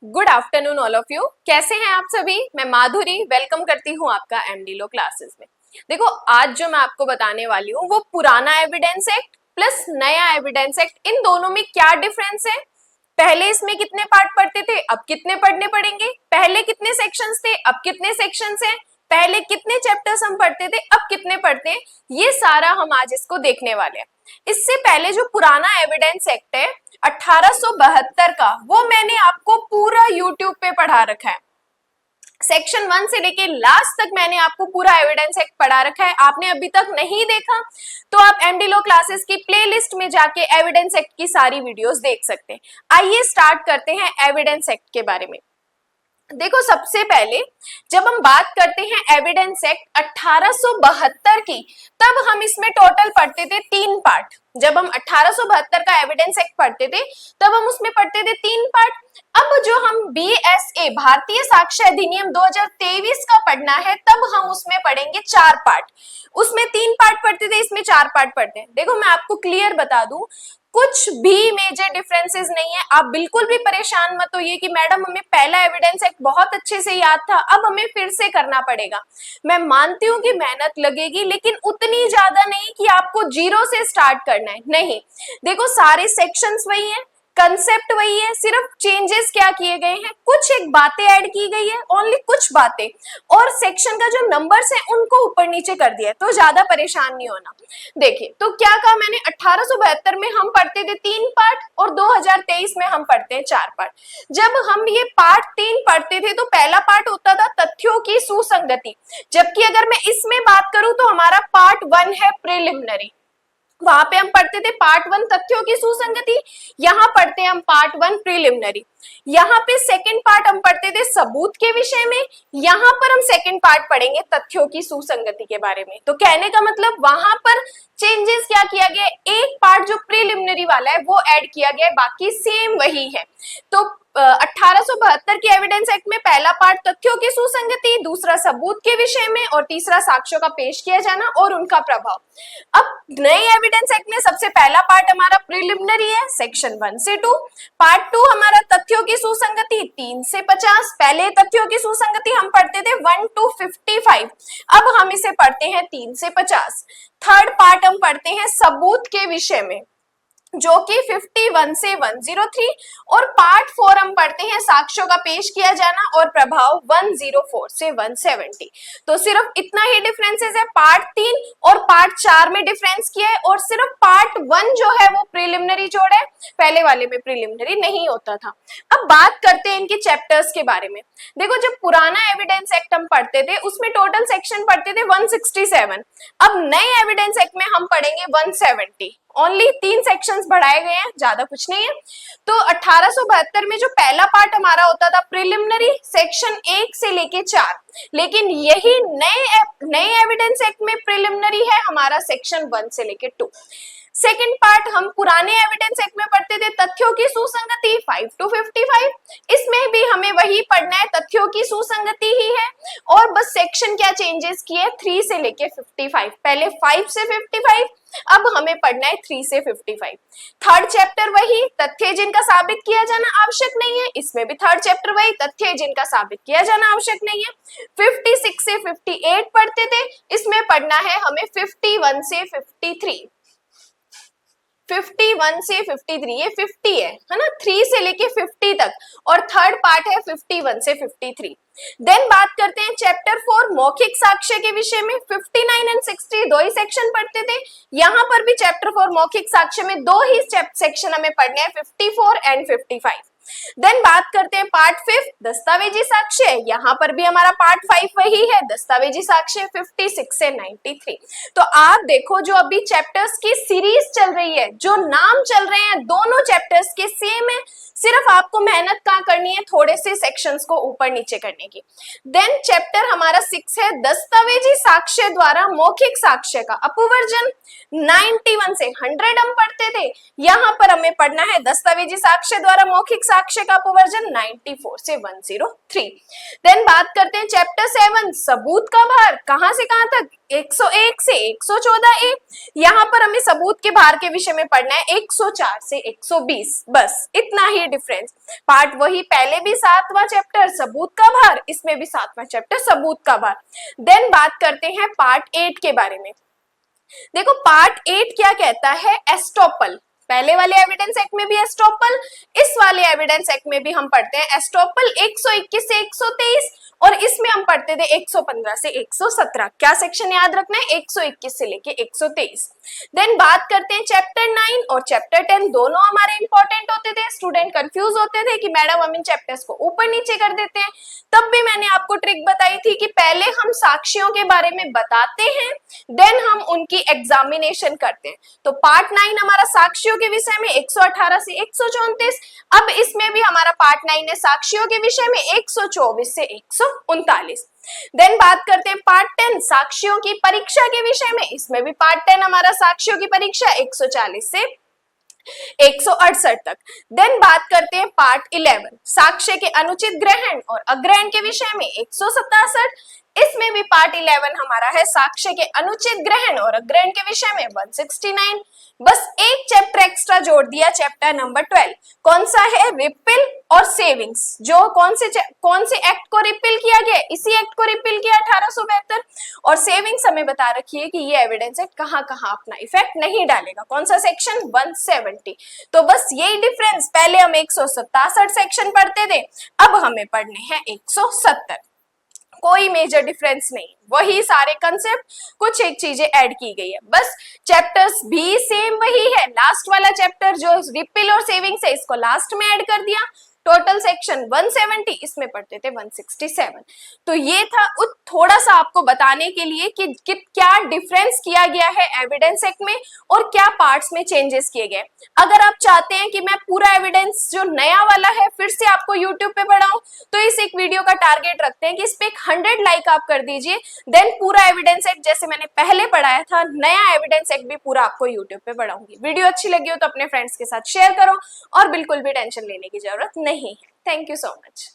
Good afternoon all of you. कैसे हैं आप सभी? मैं माधुरी वेलकम करती हूं आपका एमडी लो क्लासेस में। देखो, आज जो मैं आपको बताने वाली हूँ वो पुराना एविडेंस एक्ट प्लस नया एविडेंस एक्ट, इन दोनों में क्या डिफरेंस है, पहले इसमें कितने पार्ट पढ़ते थे, अब कितने पढ़ने पड़ेंगे, पहले कितने सेक्शंस थे, अब कितने सेक्शंस हैं, पहले कितने चैप्टर्स हम पढ़ते थे, अब कितने पढ़ते हैं, ये सारा हम आज इसको देखने वाले हैं। इससे पहले जो पुराना एविडेंस एक्ट है 1872 का, वो मैंने आपको पूरा यूट्यूब पे पढ़ा रखा है। सेक्शन 1 से लेके लास्ट तक मैंने आपको पूरा एविडेंस एक्ट पढ़ा रखा है। आपने अभी तक नहीं देखा तो आप एमडी लो क्लासेस की प्लेलिस्ट में जाके एविडेंस एक्ट की सारी वीडियोस देख सकते हैं। आइए स्टार्ट करते हैं एविडेंस एक्ट के बारे में। देखो, सबसे पहले जब हम बात करते हैं एविडेंस एक्ट 1872 की, तब हम इसमें टोटल पढ़ते थे 3 पार्ट। जब हम 1872 का एविडेंस एक्ट पढ़ते थे तब हम उसमें पढ़ते थे 3 पार्ट। अब जो हम बीएसए भारतीय साक्ष्य अधिनियम 2023 का पढ़ना है, तब हम उसमें पढ़ेंगे 4 पार्ट। उसमें 3 पार्ट पढ़ते थे, इसमें 4 पार्ट पढ़ते हैं। देखो, मैं आपको क्लियर बता दूं, कुछ भी मेजर डिफरेंसेस नहीं है। आप बिल्कुल भी परेशान मत होइए कि मैडम हमें पहला एविडेंस एक्ट बहुत अच्छे से याद था, अब हमें फिर से करना पड़ेगा। मैं मानती हूँ कि मेहनत लगेगी, लेकिन उतनी ज्यादा नहीं कि आपको जीरो से स्टार्ट करना है। नहीं, देखो, सारे सेक्शंस वही हैं, कंसेप्ट वही है, सिर्फ चेंजेस क्या किए गए हैं, कुछ एक बातें ऐड की गई है, ओनली कुछ बातें, और सेक्शन का जो नंबर्स है उनको ऊपर नीचे कर दिया है, तो ज्यादा परेशान नहीं होना। देखिए, तो क्या कहा मैंने, 1872 में हम पढ़ते थे 3 पार्ट और 2023 में हम पढ़ते हैं 4 पार्ट। जब हम ये पार्ट 3 पढ़ते थे तो पहला पार्ट होता था तथ्यों की सुसंगति, जबकि अगर मैं इसमें बात करूं तो हमारा पार्ट 1 है प्रिलिमिनरी। वहां पे हम पढ़ते थे पार्ट 1 तथ्यों की सुसंगति, यहाँ पढ़ते हैं हम पार्ट 1 प्रीलिमिनरी। यहाँ पे सेकंड पार्ट हम पढ़ते थे सबूत के विषय में, यहाँ पर हम सेकंड पार्ट पढ़ेंगे तथ्यों की सुसंगति के बारे में। तो कहने का मतलब वहां पर चेंजेस क्या किया गया, एक पार्ट जो प्रीलिमिनरी वाला है वो ऐड किया गया है, बाकी सेम वही है। तो 1872 के एविडेंस एक्ट में पहला पार्ट तथ्यों की सुसंगति, दूसरा सबूत के विषय में, और तीसरा साक्ष्यों का पेश किया जाना और उनका प्रभाव। अब नए एविडेंस एक्ट में सबसे पहला पार्ट हमारा प्रीलिमिनरी है, सेक्शन 1 से 2। पार्ट 2 हमारा तथ्यों की सुसंगति 3 से 50। पहले तथ्यों की सुसंगति हम पढ़ते थे 1 to 55, अब हम इसे पढ़ते हैं 3 से 50। थर्ड पार्ट हम पढ़ते हैं सबूत के विषय में, जो कि 51 से 103, और पार्ट 4 हम पढ़ते हैं साक्ष्यों का पेश किया जाना और प्रभाव 104 से 170। तो सिर्फ इतना ही डिफरेंसेस है, पार्ट 3 और पार्ट 4 में डिफरेंस किया है, और सिर्फ पार्ट 1 जो है वो प्रीलिमिनरी जोड़ा है, पहले वाले में प्रीलिमिनरी नहीं होता था। अब बात करते हैं इनके चैप्टर्स के बारे में। देखो, जब पुराना एविडेंस एक्ट हम पढ़ते थे उसमें टोटल सेक्शन पढ़ते थे 167, अब नए एविडेंस एक्ट में हम पढ़ेंगे 170। ओनली 3 सेक्शंस बढ़ाए गए हैं, ज्यादा कुछ नहीं है। तो 1872 में जो पहला पार्ट हमारा होता था प्रिलिमिनरी, सेक्शन 1 से लेके 4, लेकिन यही नए एविडेंस एक्ट में प्रिलिमिनरी है हमारा सेक्शन 1 से लेके 2। सेकेंड पार्ट हम पुराने एविडेंस एक्ट में पढ़ते थे तथ्यों की सुसंगति 5 to 55, इसमें भी हमें वही पढ़ना है, तथ्यों की सुसंगति ही है, और बस सेक्शन क्या चेंजेस किए, 3 से लेके 55। पहले 5 से 55, अब हमें पढ़ना है 3 से 55। थर्ड चैप्टर वही, तथ्य जिनका साबित किया जाना आवश्यक नहीं है, इसमें भी थर्ड चैप्टर वही, तथ्य जिनका साबित किया जाना आवश्यक नहीं है। 56 से 58 पढ़ते थे, इसमें पढ़ना है हमें 51 से 53। 51 से 53, ये 50 है ना, 3 से लेके 50 तक, और थर्ड पार्ट है 51 से 53। देन बात करते हैं चैप्टर 4 मौखिक साक्ष्य के विषय में। 59 एंड 60 दो ही सेक्शन पढ़ते थे, यहाँ पर भी चैप्टर 4 मौखिक साक्ष्य में 2 ही सेक्शन हमें पढ़ने हैं, 54 एंड 55। देन बात करते हैं पार्ट 5 दस्तावेजी साक्ष्य, यहाँ पर भी हमारा पार्ट 5 वही है, दस्तावेजी साक्ष्य 56 से 93। तो आप देखो, जो अभी चैप्टर्स की सीरीज चल रही है, जो नाम चल रहे हैं दोनों चैप्टर्स के सेम है, सिर्फ आपको मेहनत कहाँ करनी है, थोड़े से सेक्शंस को ऊपर नीचे करने की। देन चैप्टर हमारा 6 है दस्तावेजी साक्ष्य द्वारा मौखिक साक्ष्य का अपवर्जन। 91 से 100 हम पढ़ते थे, यहाँ पर हमें पढ़ना है दस्तावेजी साक्ष्य द्वारा मौखिक साक्ष्य का अपवर्जन 94 से 103। देन बात करते हैं चैप्टर 7 सबूत का भार, कहां से कहां तक, 101 से 114A। यहाँ पर हमें सबूत के भार के विषय में पढ़ना है 104 से 120, बस इतना ही डिफरेंस। पार्ट वही, पहले भी 7वां चैप्टर सबूत का भार, इसमें भी 7वां चैप्टर सबूत का भार। देन बात करते हैं पार्ट 8 के बारे में। देखो पार्ट 8 क्या कहता है, एस्टॉपल। पहले वाले एविडेंस एक्ट में भी एस्टॉपल, इस वाले एविडेंस एक्ट में भी हम पढ़ते हैं एस्टॉपल 121 से 123, और इसमें हम पढ़ते थे 115 से 117। क्या सेक्शन याद रखना है, 121 से लेके 123। देन बात करते हैं चैप्टर 9 और चैप्टर 10, दोनों हमारे इंपॉर्टेंट होते थे। स्टूडेंट कंफ्यूज होते थे कि मैडम हम इन चैप्टर्स को ऊपर नीचे कर देते हैं, तब भी मैंने आपको ट्रिक बताई थी कि पहले हम साक्ष्यों के बारे में बताते हैं, देन हम उनकी एग्जामिनेशन करते हैं। तो पार्ट 9 हमारा साक्ष्यों के विषय में 118 से 134, अब इसमें भी हमारा पार्ट 9 है साक्ष्यों के विषय में 124 से 139। देन बात करते हैं पार्ट 10 साक्ष्यों की परीक्षा के विषय में, इसमें भी पार्ट 10 हमारा साक्ष्यों की परीक्षा 140 से 168 तक। देन बात करते हैं पार्ट 11 साक्ष्य के अनुचित ग्रहण और अग्रहण के विषय में 167, इसमें भी पार्ट 11 हमारा है साक्ष्य के अनुचित ग्रहण और अग्रहण के विषय में 169। बस एक चैप्टर एक्स्ट्रा जोड़ दिया, चैप्टर नंबर 12, कौन सा है, रिपील और सेविंग्स। जो कौन से एक्ट को रिपील किया गया, इसी एक्ट को रिपील किया 1872, और सेविंग्स हमें बता रखी है कि ये एविडेंस एक्ट कहां कहां अपना इफेक्ट नहीं डालेगा, कौन सा सेक्शन 170। तो बस यही डिफरेंस, पहले हम 167 सेक्शन पढ़ते थे, अब हमें पढ़ने हैं 170। कोई मेजर डिफरेंस नहीं, वही सारे कंसेप्ट, कुछ एक चीजें ऐड की गई है, बस चैप्टर्स भी सेम वही है। लास्ट वाला चैप्टर जो रिपील और सेविंग्स है, इसको लास्ट में ऐड कर दिया। टोटल सेक्शन 170, इसमें पढ़ते थे 167। तो ये था थोड़ा सा आपको बताने के लिए कि क्या डिफरेंस किया गया है एविडेंस एक्ट में और क्या पार्ट्स में चेंजेस किए गए। अगर आप चाहते हैं कि मैं पूरा एविडेंस जो नया वाला है फिर से आपको यूट्यूब पे पढ़ाऊं, तो इस एक वीडियो का टारगेट रखते हैं कि इस पे 100 लाइक आप कर दीजिए, देन पूरा एविडेंस एक्ट जैसे मैंने पहले पढ़ाया था, नया एविडेंस एक्ट भी पूरा आपको यूट्यूब पे पढ़ाऊंगी। वीडियो अच्छी लगी हो तो अपने फ्रेंड्स के साथ शेयर करो, और बिल्कुल भी टेंशन लेने की जरूरत नहीं है। Thank you so much.